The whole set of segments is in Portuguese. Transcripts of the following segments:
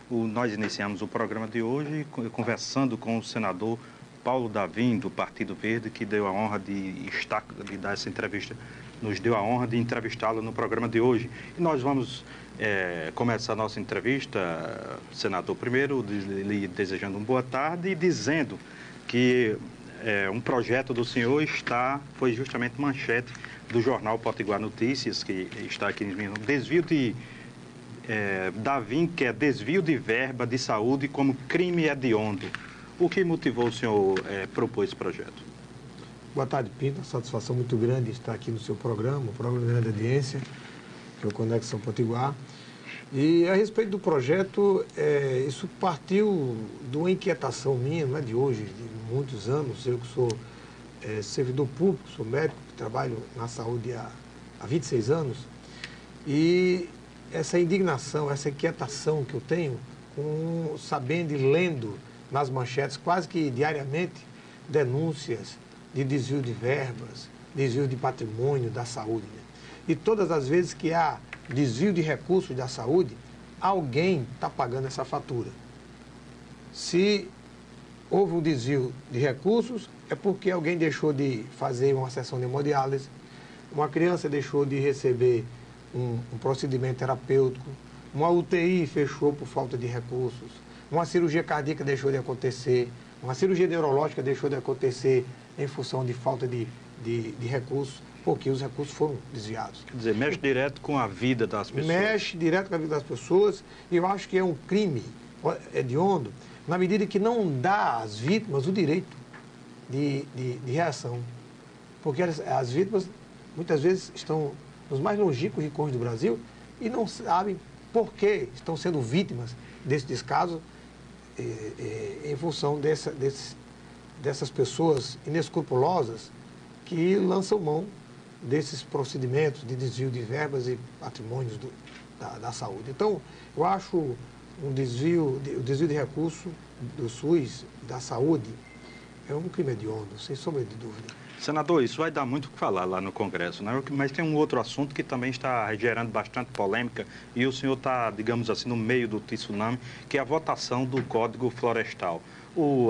Nós iniciamos o programa de hoje conversando com o senador Paulo Davim, do Partido Verde, que deu a honra de dar essa entrevista, nos deu a honra de entrevistá-lo no programa de hoje. E nós vamos começar a nossa entrevista, senador, primeiro lhe desejando uma boa tarde e dizendo que um projeto do senhor foi justamente manchete do jornal Potiguar Notícias, que está aqui no desvio de... Davim quer desvio de verba de saúde como crime hediondo. O que motivou o senhor propor esse projeto? Boa tarde, Pinto. Satisfação muito grande estar aqui no seu programa, um programa de grande audiência, que é o Conexão Potiguar. E a respeito do projeto, isso partiu de uma inquietação minha, não é de hoje, de muitos anos. Eu que sou servidor público, sou médico, que trabalho na saúde há 26 anos. E essa indignação, essa inquietação que eu tenho, sabendo e lendo nas manchetes quase que diariamente denúncias de desvio de verbas, desvio de patrimônio da saúde, né? E todas as vezes que há desvio de recursos da saúde, alguém está pagando essa fatura. Se houve um desvio de recursos, é porque alguém deixou de fazer uma sessão de hemodiálise, uma criança deixou de receber um procedimento terapêutico, uma UTI fechou por falta de recursos, uma cirurgia cardíaca deixou de acontecer, uma cirurgia neurológica deixou de acontecer em função de falta de recursos, porque os recursos foram desviados. Quer dizer, mexe direto com a vida das pessoas. Mexe direto com a vida das pessoas, e eu acho que é um crime hediondo, na medida que não dá às vítimas o direito de reação. Porque as vítimas, muitas vezes, estão nos mais longínquos rincões do Brasil e não sabem por que estão sendo vítimas desse descaso em função dessas pessoas inescrupulosas que lançam mão desses procedimentos de desvio de verbas e patrimônios da saúde. Então, eu acho o desvio de recurso do SUS, da saúde, é um crime hediondo, sem sombra de dúvida. Senador, isso vai dar muito o que falar lá no Congresso, né? Mas tem um outro assunto que também está gerando bastante polêmica e o senhor está, digamos assim, no meio do tsunami, que é a votação do Código Florestal.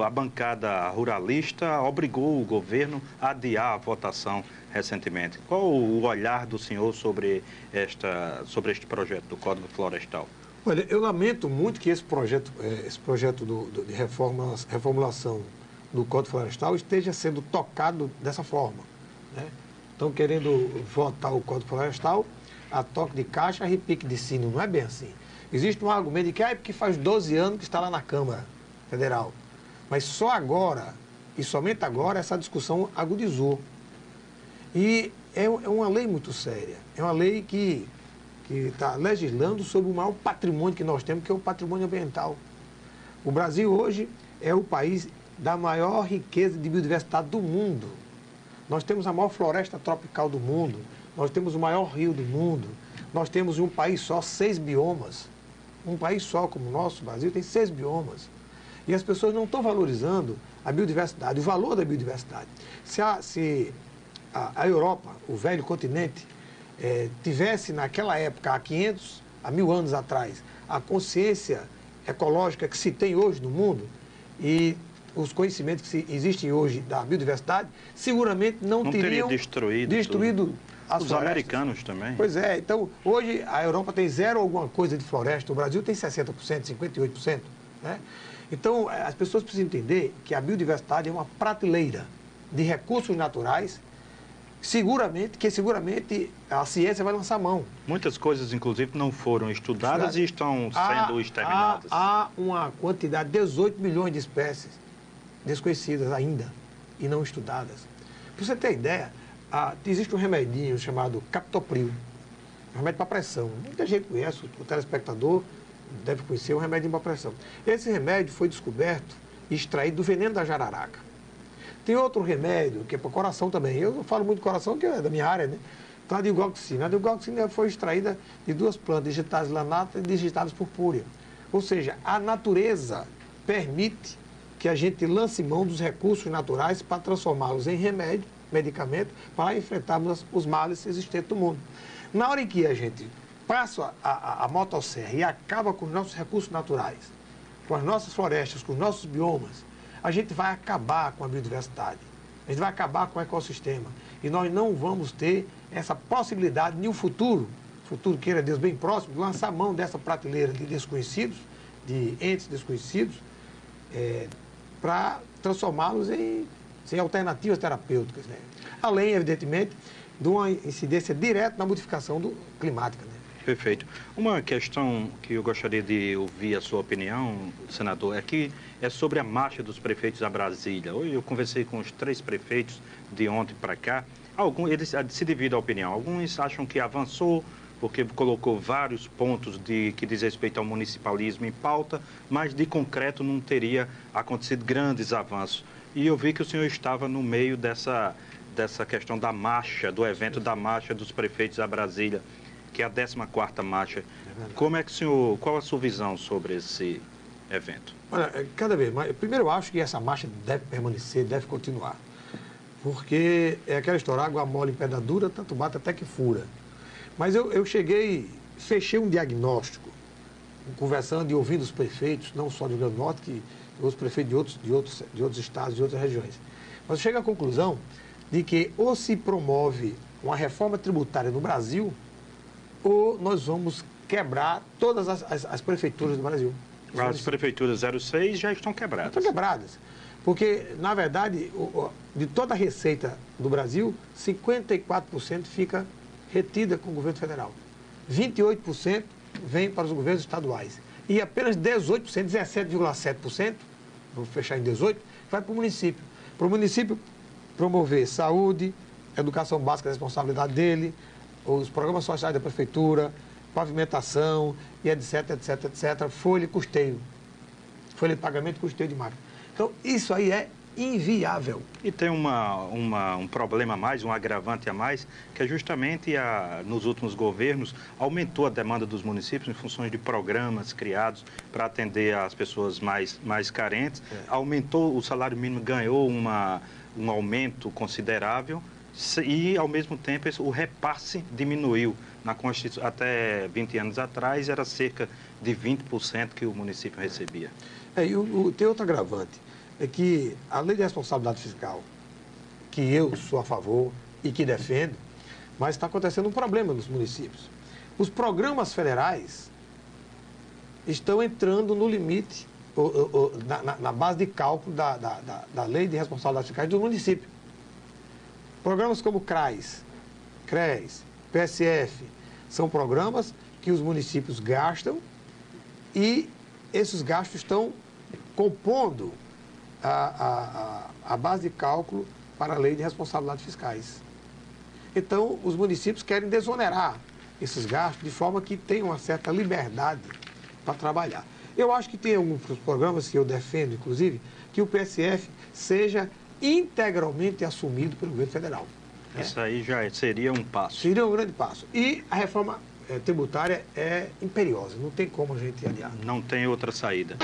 A bancada ruralista obrigou o governo a adiar a votação recentemente. Qual o olhar do senhor sobre este projeto do Código Florestal? Olha, eu lamento muito que esse projeto de reformulação do Código Florestal esteja sendo tocado dessa forma, né? Estão querendo votar o Código Florestal a toque de caixa, a repique de sino. Não é bem assim. Existe um argumento de que porque faz 12 anos que está lá na Câmara Federal. Mas só agora, e somente agora, essa discussão agudizou. E é uma lei muito séria. É uma lei que está legislando sobre o maior patrimônio que nós temos, que é o patrimônio ambiental. O Brasil hoje é o país da maior riqueza de biodiversidade do mundo. Nós temos a maior floresta tropical do mundo, nós temos o maior rio do mundo, nós temos em um país só 6 biomas. Um país só como o nosso, Brasil, tem 6 biomas. E as pessoas não estão valorizando a biodiversidade, o valor da biodiversidade. Se a Europa, o velho continente, tivesse naquela época, há 500, há 1000 anos atrás, a consciência ecológica que se tem hoje no mundo e os conhecimentos que existem hoje da biodiversidade, seguramente não teriam destruído as florestas. Os americanos também. Pois é, então hoje a Europa tem 0 alguma coisa de floresta, o Brasil tem 60%, 58%, né? Então as pessoas precisam entender que a biodiversidade é uma prateleira de recursos naturais, seguramente a ciência vai lançar mão. Muitas coisas, inclusive, não foram estudadas e estão sendo exterminadas. Há uma quantidade, 18 milhões de espécies desconhecidas ainda e não estudadas. Para você ter ideia, existe um remedinho chamado Captopril, um remédio para pressão. Muita gente conhece, o telespectador deve conhecer, um remédio para pressão. Esse remédio foi descoberto e extraído do veneno da jararaca. Tem outro remédio que é para o coração também. Eu não falo muito do coração, que é da minha área, né? Então, a digoxina. A digoxina foi extraída de 2 plantas, digitadas lanata e digitadas purpúrea. Ou seja, a natureza permite que a gente lance mão dos recursos naturais para transformá-los em remédio medicamento para enfrentarmos os males existentes no mundo. Na hora em que a gente passa a motosserra e acaba com os nossos recursos naturais, com as nossas florestas, com os nossos biomas, a gente vai acabar com a biodiversidade, a gente vai acabar com o ecossistema. E nós não vamos ter essa possibilidade em um futuro queira Deus bem próximo, de lançar mão dessa prateleira de desconhecidos, de entes desconhecidos, para transformá-los em alternativas terapêuticas, né? Além, evidentemente, de uma incidência direta na modificação climática, né? Perfeito. Uma questão que eu gostaria de ouvir a sua opinião, senador, é sobre a marcha dos prefeitos a Brasília. Hoje eu conversei com os 3 prefeitos de ontem para cá. Eles se dividem a opinião. Alguns acham que avançou, porque colocou vários pontos que diz respeito ao municipalismo em pauta, mas de concreto não teria acontecido grandes avanços. E eu vi que o senhor estava no meio dessa questão da marcha, do evento da marcha dos prefeitos a Brasília, que é a 14ª marcha. Qual a sua visão sobre esse evento? Olha, cada vez mais, primeiro eu acho que essa marcha deve permanecer, deve continuar, porque é aquela história, água mole em pedra dura, tanto bate até que fura. Mas eu fechei um diagnóstico, conversando e ouvindo os prefeitos, não só do Rio Grande do Norte, que os prefeitos de outros estados, de outras regiões. Mas eu chego à conclusão de que ou se promove uma reforma tributária no Brasil, ou nós vamos quebrar todas as prefeituras do Brasil. As prefeituras 06 já estão quebradas. Estão quebradas. Porque, na verdade, de toda a receita do Brasil, 54% fica retida com o governo federal. 28% vem para os governos estaduais. E apenas 18%, 17,7%, vou fechar em 18%, vai para o município. Para o município promover saúde, educação básica, a responsabilidade dele, os programas sociais da prefeitura, pavimentação, e etc, etc, etc, folha e custeio. Folha de pagamento e custeio de máquina. Então, isso aí é inviável. E tem um problema a mais, um agravante a mais, que é justamente nos últimos governos aumentou a demanda dos municípios em função de programas criados para atender as pessoas mais carentes. Aumentou, o salário mínimo ganhou um aumento considerável e, ao mesmo tempo, o repasse diminuiu. Na Constituição, até 20 anos atrás, era cerca de 20% que o município recebia. Tem outro agravante, é que a lei de responsabilidade fiscal, que eu sou a favor e que defendo, mas está acontecendo um problema nos municípios. Os programas federais estão entrando no limite, na base de cálculo da lei de responsabilidade fiscal do município. Programas como CRAS, CRES, PSF, são programas que os municípios gastam e esses gastos estão compondo a base de cálculo para a lei de responsabilidade fiscais. Então, os municípios querem desonerar esses gastos de forma que tenham uma certa liberdade para trabalhar. Eu acho que tem alguns programas que eu defendo, inclusive, que o PSF seja integralmente assumido pelo governo federal. Isso aí já seria um passo. Seria um grande passo. E a reforma tributária é imperiosa, não tem como a gente adiar. Não tem outra saída.